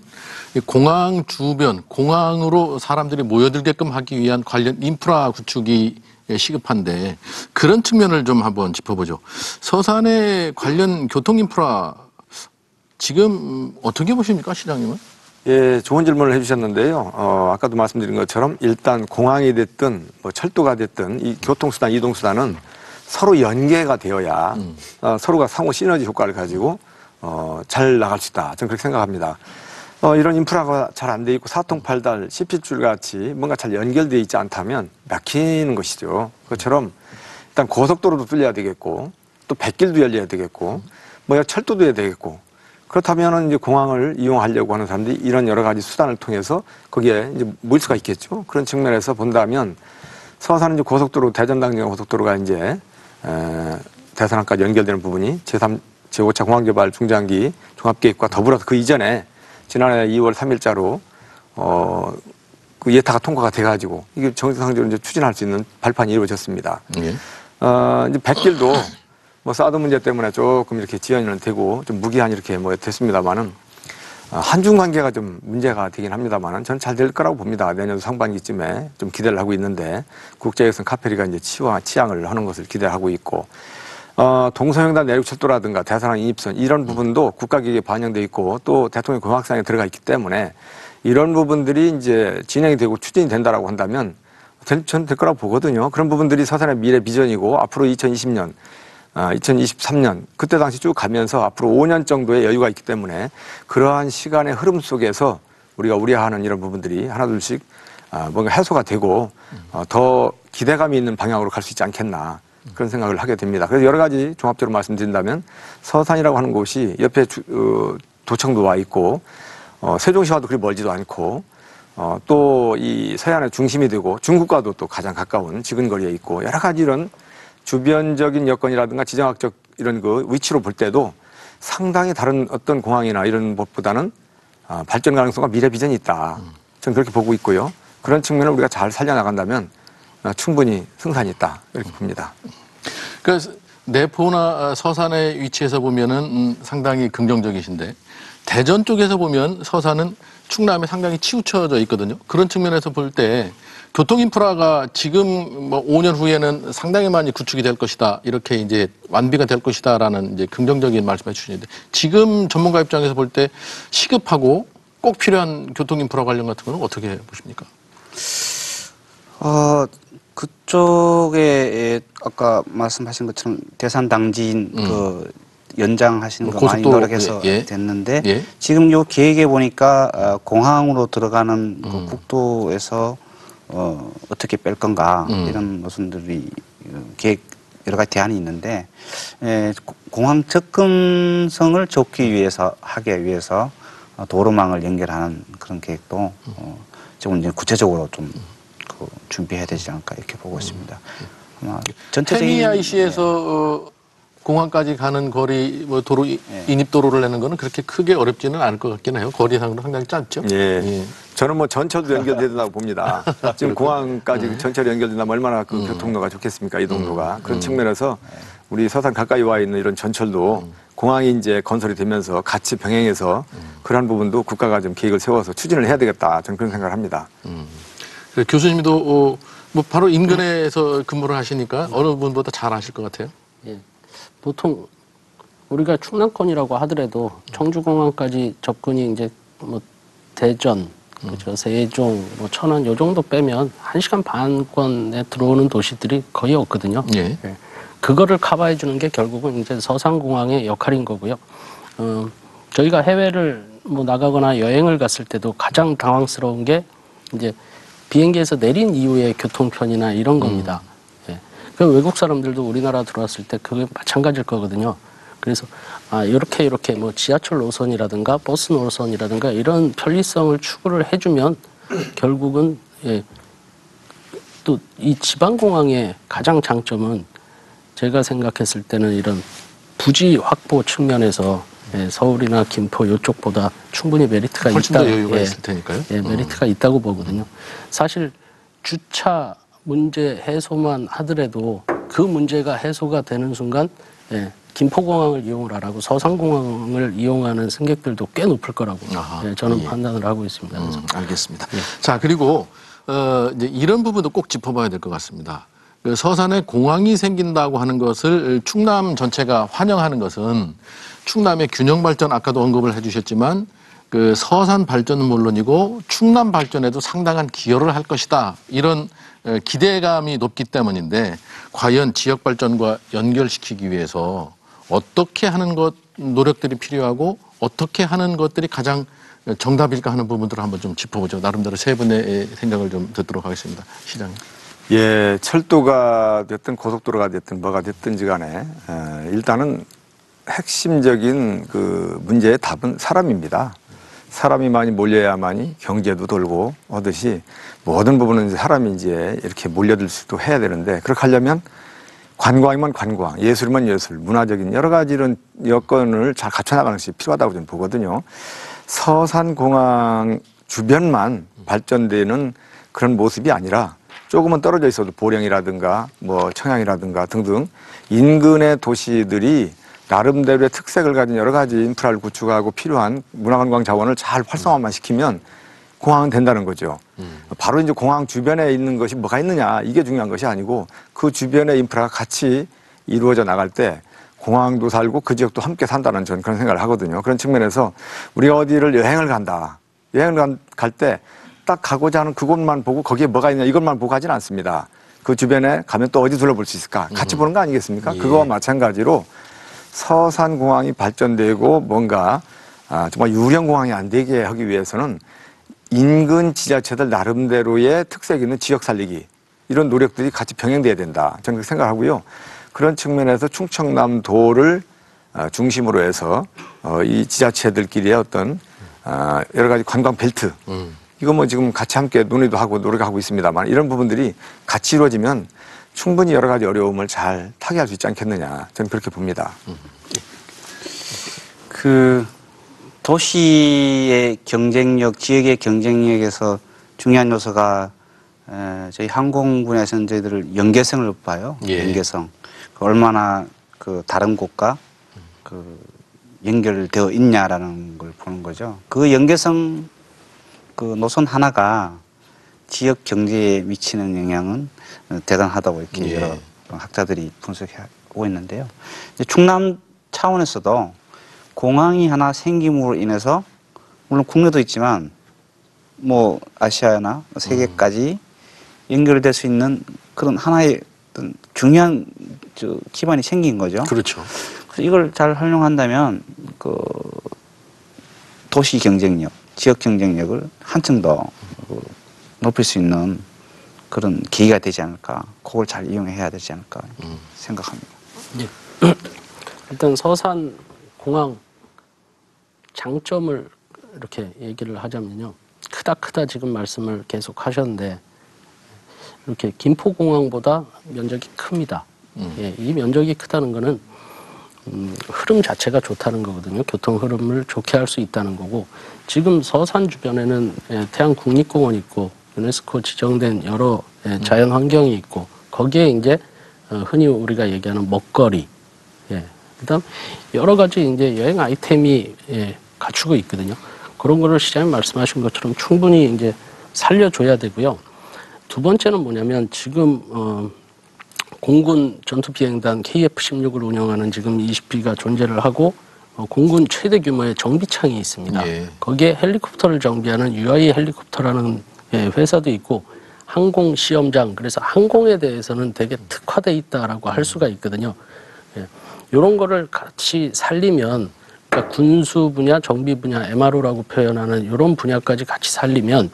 이 공항 주변, 공항으로 사람들이 모여들게끔 하기 위한 관련 인프라 구축이 시급한데 그런 측면을 좀 한번 짚어보죠. 서산의 관련 교통 인프라 지금 어떻게 보십니까, 시장님은? 예, 좋은 질문을 해주셨는데요. 아까도 말씀드린 것처럼 일단 공항이 됐든 뭐 철도가 됐든 이 교통수단, 이동수단은 서로 연계가 되어야 서로가 상호 시너지 효과를 가지고 잘 나갈 수 있다. 저는 그렇게 생각합니다. 이런 인프라가 잘 안 돼 있고 사통팔달, CP줄 같이 뭔가 잘 연결되어 있지 않다면 막히는 것이죠. 그것처럼 일단 고속도로도 뚫려야 되겠고 또 백길도 열려야 되겠고 뭐 철도도 해야 되겠고 그렇다면은 이제 공항을 이용하려고 하는 사람들이 이런 여러 가지 수단을 통해서 거기에 이제 모일 수가 있겠죠. 그런 측면에서 본다면 서산은 이제 고속도로 대전당진 고속도로가 이제 대산항까지 연결되는 부분이 제5차 공항개발 중장기 종합계획과 더불어서 그 이전에 지난해 2월 3일자로 그 예타가 통과가 돼가지고 이게 정상적으로 이제 추진할 수 있는 발판이 이루어졌습니다. 예. 이제 백길도 뭐 사드 문제 때문에 조금 이렇게 지연이 되고 좀 무기한 이렇게 뭐 됐습니다만은 한중 관계가 좀 문제가 되긴 합니다만은 저는 잘 될 거라고 봅니다. 내년 상반기쯤에 좀 기대를 하고 있는데 국제유선 카페리가 이제 치양을 하는 것을 기대하고 있고 동서횡단 내륙철도라든가 대산항 인입선 이런 부분도 국가계획에 반영돼 있고 또 대통령 공약상에 들어가 있기 때문에 이런 부분들이 이제 진행이 되고 추진이 된다라고 한다면 저는 될 거라고 보거든요. 그런 부분들이 서산의 미래 비전이고 앞으로 2020년, 2023년 그때 당시 쭉 가면서 앞으로 5년 정도의 여유가 있기 때문에 그러한 시간의 흐름 속에서 우리가 우려하는 이런 부분들이 하나둘씩 뭔가 해소가 되고 더 기대감이 있는 방향으로 갈 수 있지 않겠나 그런 생각을 하게 됩니다. 그래서 여러 가지 종합적으로 말씀드린다면 서산이라고 하는 곳이 옆에 도청도 와 있고 세종시와도 그리 멀지도 않고 또 이 서해안의 중심이 되고 중국과도 또 가장 가까운 지근거리에 있고 여러 가지 이런 주변적인 여건이라든가 지정학적 이런 그 위치로 볼 때도 상당히 다른 어떤 공항이나 이런 것보다는 발전 가능성과 미래 비전이 있다. 저는 그렇게 보고 있고요. 그런 측면을 우리가 잘 살려나간다면 충분히 승산이 있다. 이렇게 봅니다. 그래서 내포나 서산의 위치에서 보면은 상당히 긍정적이신데 대전 쪽에서 보면 서산은 충남에 상당히 치우쳐져 있거든요. 그런 측면에서 볼 때 교통 인프라가 지금 뭐 5년 후에는 상당히 많이 구축이 될 것이다. 이렇게 이제 완비가 될 것이다라는 이제 긍정적인 말씀해 주시는데 지금 전문가 입장에서 볼 때 시급하고 꼭 필요한 교통 인프라 관련 같은 거는 어떻게 보십니까? 그쪽에 아까 말씀하신 것처럼 대산 당진 그 연장하시는 거 많이 고속도로, 노력해서 예. 됐는데 예. 지금 요 계획에 보니까 공항으로 들어가는 그 국도에서 어떻게 뺄 건가 이런 모순들이 계획 여러 가지 대안이 있는데 공항 접근성을 좋기 위해서 하기 위해서 도로망을 연결하는 그런 계획도 조금 이제 구체적으로 좀 준비해야 되지 않을까 이렇게 보고 있습니다. 아마 전체적인 태미IC에서 공항까지 가는 거리 뭐 도로 인입 도로를 내는 거는 그렇게 크게 어렵지는 않을 것 같긴 해요. 거리상으로 상당히 짧죠. 예. 저는 뭐 전철도 연결된다고 봅니다. 지금 공항까지 전철이 연결된다면 얼마나 그 교통로가 좋겠습니까? 이동로가. 그런 측면에서 우리 서산 가까이 와 있는 이런 전철도 공항이 이제 건설이 되면서 같이 병행해서 그러한 부분도 국가가 좀 계획을 세워서 추진을 해야 되겠다. 저는 그런 생각을 합니다. 교수님도 뭐 바로 인근에서 근무를 하시니까 어느 분보다 잘 아실 것 같아요. 예. 보통 우리가 충남권이라고 하더라도 청주공항까지 접근이 이제 뭐 대전, 그죠, 세종, 뭐 천안 요 정도 빼면 1시간 반권에 들어오는 도시들이 거의 없거든요. 예. 예. 그거를 커버해 주는 게 결국은 이제 서산공항의 역할인 거고요. 저희가 해외를 뭐 나가거나 여행을 갔을 때도 가장 당황스러운 게 이제 비행기에서 내린 이후의 교통편이나 이런 겁니다. 예. 그 외국 사람들도 우리나라 들어왔을 때 그게 마찬가지일 거거든요. 그래서 이렇게 뭐 지하철 노선이라든가 버스 노선이라든가 이런 편리성을 추구를 해주면 결국은 또 이 지방공항의 가장 장점은 제가 생각했을 때는 이런 부지 확보 측면에서 서울이나 김포 이쪽보다 충분히 메리트가 훨씬 있다. 더 여유가 있을 테니까요. 메리트가 있다고 보거든요. 사실 주차 문제 해소만 하더라도 그 문제가 해소가 되는 순간 김포공항을 이용을 안 하고 서산공항을 이용하는 승객들도 꽤 높을 거라고 저는 판단을 하고 있습니다. 그래서. 알겠습니다. 자, 그리고 이제 이런 부분도 꼭 짚어봐야 될 것 같습니다. 그 서산에 공항이 생긴다고 하는 것을 충남 전체가 환영하는 것은 충남의 균형 발전 아까도 언급을 해주셨지만 그 서산 발전은 물론이고 충남 발전에도 상당한 기여를 할 것이다. 이런 기대감이 높기 때문인데 과연 지역 발전과 연결시키기 위해서 어떻게 하는 것 노력들이 필요하고 어떻게 하는 것들이 가장 정답일까 하는 부분들을 한번 좀 짚어보죠. 나름대로 세 분의 생각을 좀 듣도록 하겠습니다. 시장님. 예, 철도가 됐든 고속도로가 됐든 뭐가 됐든지 간에 일단은 핵심적인 그 문제의 답은 사람입니다. 사람이 많이 몰려야만이 경제도 돌고 하듯이 모든 부분은 사람이 이제 이렇게 몰려들 수도 해야 되는데 그렇게 하려면 관광이면 관광, 예술이면 예술, 문화적인 여러 가지 이런 여건을 잘 갖춰나가는 것이 필요하다고 저는 보거든요. 서산공항 주변만 발전되는 그런 모습이 아니라 조금은 떨어져 있어도 보령이라든가 뭐 청양이라든가 등등 인근의 도시들이 나름대로의 특색을 가진 여러 가지 인프라를 구축하고 필요한 문화관광 자원을 잘 활성화만 시키면 공항은 된다는 거죠. 바로 이제 공항 주변에 있는 것이 뭐가 있느냐 이게 중요한 것이 아니고 그 주변의 인프라가 같이 이루어져 나갈 때 공항도 살고 그 지역도 함께 산다는 저는 그런 생각을 하거든요. 그런 측면에서 우리가 어디를 여행을 간다. 여행을 갈 때 딱 가고자 하는 그곳만 보고 거기에 뭐가 있냐 이것만 보고 가지는 않습니다. 그 주변에 가면 또 어디 둘러볼 수 있을까? 같이 보는 거 아니겠습니까? 예. 그거와 마찬가지로 서산공항이 발전되고 뭔가 정말 유령공항이 안 되게 하기 위해서는 인근 지자체들 나름대로의 특색 있는 지역 살리기 이런 노력들이 같이 병행돼야 된다. 저는 그렇게 생각하고요. 그런 측면에서 충청남도를 중심으로 해서 이 지자체들끼리의 어떤 여러 가지 관광 벨트 이거 뭐 지금 같이 함께 논의도 하고 노력하고 있습니다만 이런 부분들이 같이 이루어지면 충분히 여러 가지 어려움을 잘 타개할 수 있지 않겠느냐 저는 그렇게 봅니다. 그 도시의 경쟁력, 지역의 경쟁력에서 중요한 요소가 저희 항공분야에서는 저희들을 연계성을 봐요. 예. 연계성. 얼마나 그 다른 곳과 그 연결되어 있냐라는 걸 보는 거죠. 그 연계성 그 노선 하나가 지역 경제에 미치는 영향은 대단하다고 이렇게 예. 여러 학자들이 분석하고 있는데요. 이제 충남 차원에서도 공항이 하나 생김으로 인해서 물론 국내도 있지만 뭐 아시아나 세계까지 연결될 수 있는 그런 하나의 어떤 중요한 기반이 생긴 거죠. 그렇죠. 그래서 이걸 잘 활용한다면 그 도시 경쟁력, 지역 경쟁력을 한층 더 높일 수 있는 그런 계기가 되지 않을까. 그걸 잘 이용해야 되지 않을까 생각합니다. 예. 일단 서산 공항 장점을 이렇게 얘기를 하자면요. 크다 지금 말씀을 계속 하셨는데 이렇게 김포공항보다 면적이 큽니다. 예, 이 면적이 크다는 거는 흐름 자체가 좋다는 거거든요. 교통 흐름을 좋게 할 수 있다는 거고 지금 서산 주변에는 태안국립공원이 있고 유네스코 지정된 여러 자연 환경이 있고 거기에 이제 흔히 우리가 얘기하는 먹거리, 그다음 여러 가지 이제 여행 아이템이 갖추고 있거든요. 그런 거를 시장님 말씀하신 것처럼 충분히 이제 살려줘야 되고요. 두 번째는 뭐냐면 지금 공군 전투비행단 KF-16을 운영하는 지금 20기가 존재를 하고 공군 최대 규모의 정비창이 있습니다. 예. 거기에 헬리콥터를 정비하는 UAE 헬리콥터라는 회사도 있고 항공 시험장, 그래서 항공에 대해서는 되게 특화돼 있다라고 할 수가 있거든요. 이런 거를 같이 살리면 그러니까 군수 분야, 정비 분야, MRO라고 표현하는 이런 분야까지 같이 살리면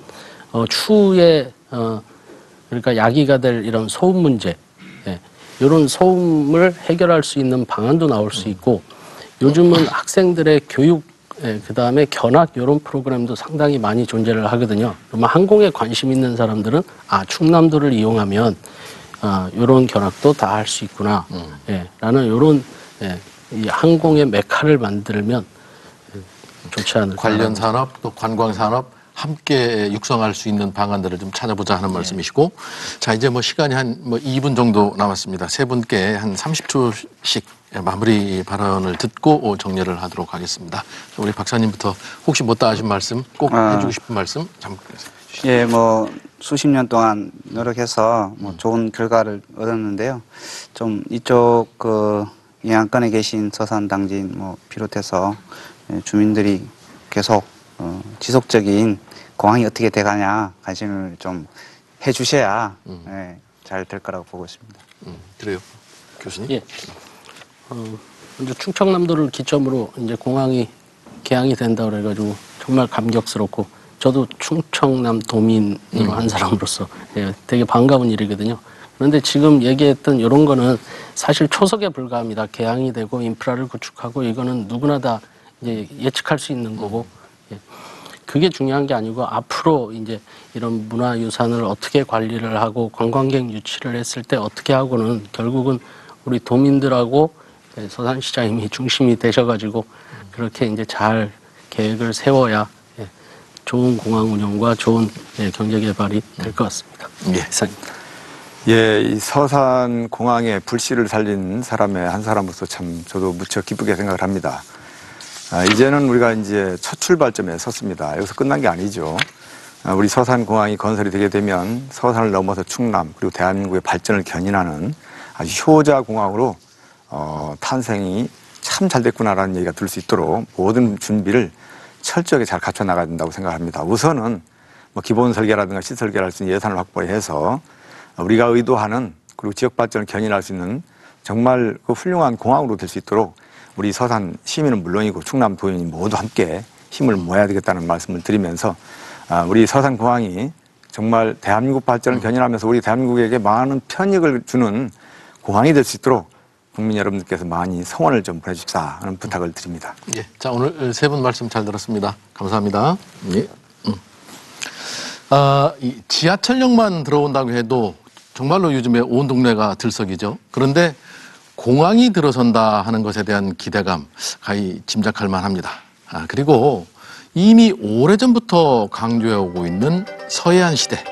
추후에 그러니까 야기가 될 이런 소음 문제, 이런 소음을 해결할 수 있는 방안도 나올 수 있고 요즘은 학생들의 교육, 그다음에 견학 이런 프로그램도 상당히 많이 존재를 하거든요. 그러면 항공에 관심 있는 사람들은 충남도를 이용하면 이런 견학도 다 할 수 있구나, 라는 이런 이 항공의 메카를 만들면 좋지 않을까. 관련 산업 또 관광 산업 함께 육성할 수 있는 방안들을 좀 찾아보자 하는 말씀이시고 자 이제 뭐 시간이 한 2분 정도 남았습니다. 세 분께 한 30초씩 마무리 발언을 듣고 정리를 하도록 하겠습니다. 우리 박사님부터 혹시 못다 하신 말씀 꼭 해주고 싶은 말씀 잠깐 해주시죠. 예, 뭐 수십 년 동안 노력해서 뭐 좋은 결과를 얻었는데요. 좀 이쪽 그 양권에 계신 서산 당진 뭐 비롯해서 주민들이 계속 지속적인 공항이 어떻게 돼가냐 관심을 좀 해주셔야 잘 될 거라고 보고 있습니다. 그래요, 교수님? 예. 먼저 충청남도를 기점으로 이제 공항이 개항이 된다 그래가지고 정말 감격스럽고 저도 충청남 도민으로 한 사람으로서 되게 반가운 일이거든요. 그런데 지금 얘기했던 이런 거는 사실 초석에 불과합니다. 개항이 되고 인프라를 구축하고 이거는 누구나 다 이제 예측할 수 있는 거고 그게 중요한 게 아니고 앞으로 이제 이런 문화유산을 어떻게 관리를 하고 관광객 유치를 했을 때 어떻게 하고는 결국은 우리 도민들하고 서산시장님이 중심이 되셔가지고 그렇게 이제 잘 계획을 세워야 좋은 공항 운영과 좋은 경제 개발이 될 것 같습니다. 이상입니다. 예, 이 서산 공항의 불씨를 살린 사람의 한 사람으로서 참 저도 무척 기쁘게 생각을 합니다. 이제는 우리가 이제 첫 출발점에 섰습니다. 여기서 끝난 게 아니죠. 우리 서산 공항이 건설이 되게 되면 서산을 넘어서 충남 그리고 대한민국의 발전을 견인하는 아주 효자 공항으로 탄생이 참 잘 됐구나라는 얘기가 들을 수 있도록 모든 준비를 철저하게 잘 갖춰 나가야 된다고 생각합니다. 우선은 뭐 기본 설계라든가 시설계를 할 수 있는 예산을 확보해서 우리가 의도하는 그리고 지역 발전을 견인할 수 있는 정말 그 훌륭한 공항으로 될 수 있도록 우리 서산 시민은 물론이고 충남 도민이 모두 함께 힘을 모아야 되겠다는 말씀을 드리면서 우리 서산 공항이 정말 대한민국 발전을 견인하면서 우리 대한민국에게 많은 편익을 주는 공항이 될 수 있도록 국민 여러분들께서 많이 성원을 좀 보내주십사 하는 부탁을 드립니다. 예. 자, 오늘 세 분 말씀 잘 들었습니다. 감사합니다. 예. 이 지하철역만 들어온다고 해도 정말로 요즘에 온 동네가 들썩이죠. 그런데 공항이 들어선다 하는 것에 대한 기대감 가히 짐작할 만합니다. 그리고 이미 오래전부터 강조해오고 있는 서해안 시대,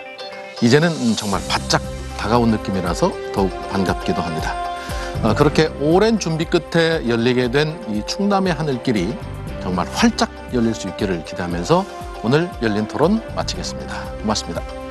이제는 정말 바짝 다가온 느낌이라서 더욱 반갑기도 합니다. 그렇게 오랜 준비 끝에 열리게 된 이 충남의 하늘길이 정말 활짝 열릴 수 있기를 기대하면서 오늘 열린 토론 마치겠습니다. 고맙습니다.